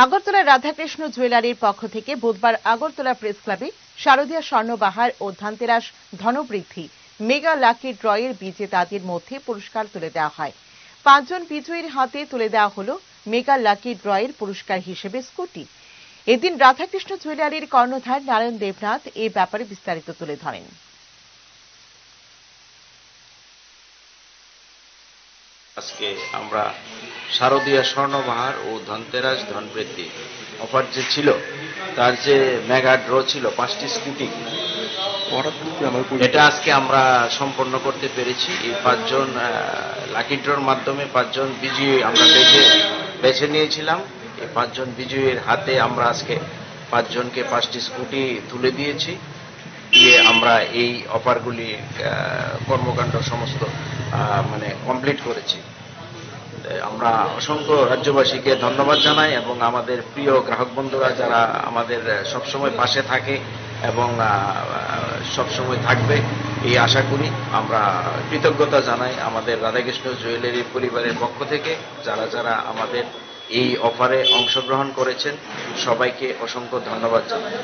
আগরতলা রাধাকৃষ্ণ জুয়েলারির পক্ষ থেকে বুধবার আগরতলা প্রেস ক্লাবে শারদীয়া স্বর্ণবাহার ও ধনতেরাস ধনবৃদ্ধি মেগা লাকি ড্রয়ের বিজেতাদের মধ্যে পুরস্কার তুলে দেওয়া হয়। 5 জন বিজয়ীর হাতে তুলে দেওয়া হল মেগা লাকি ড্রয়ের পুরস্কার হিসেবে স্কুটি। এদিন রাধাকৃষ্ণ জুয়েলারির কর্ণধার নারায়ণ দেবনাথ এ ব্যাপারে বিস্তারিত তুলে ধরেন। আজকে আমরা শারদীয়া স্বর্ণবাহার ও ধনতেরাস ধনবৃদ্ধি অফার যে ছিল তার যে মেগা ড্র ছিল 5টি স্কুটি, এটা আজকে আমরা সম্পন্ন করতে পেরেছি। এই 5 জন লাকি ড্রর মাধ্যমে 5 জন বিজয়ী আমরা বেছে নিয়েছিলাম। এই 5 জন বিজয়ীর হাতে আমরা আজকে 5 জনকে 5টি স্কুটি তুলে দিয়েছি। দিয়ে আমরা এই অফারগুলি কর্মকাণ্ড সমস্ত কমপ্লিট করেছি। আমরা অসংখ্য রাজ্যবাসীকে ধন্যবাদ জানাই এবং আমাদের প্রিয় গ্রাহক বন্ধুরা যারা আমাদের সবসময় পাশে থাকে এবং সবসময় থাকবে এই আশা করি। আমরা কৃতজ্ঞতা জানাই আমাদের রাধাকৃষ্ণ জুয়েলারি পরিবারের পক্ষ থেকে যারা যারা আমাদের এই অফারে অংশগ্রহণ করেছেন, সবাইকে অসংখ্য ধন্যবাদ জানাই।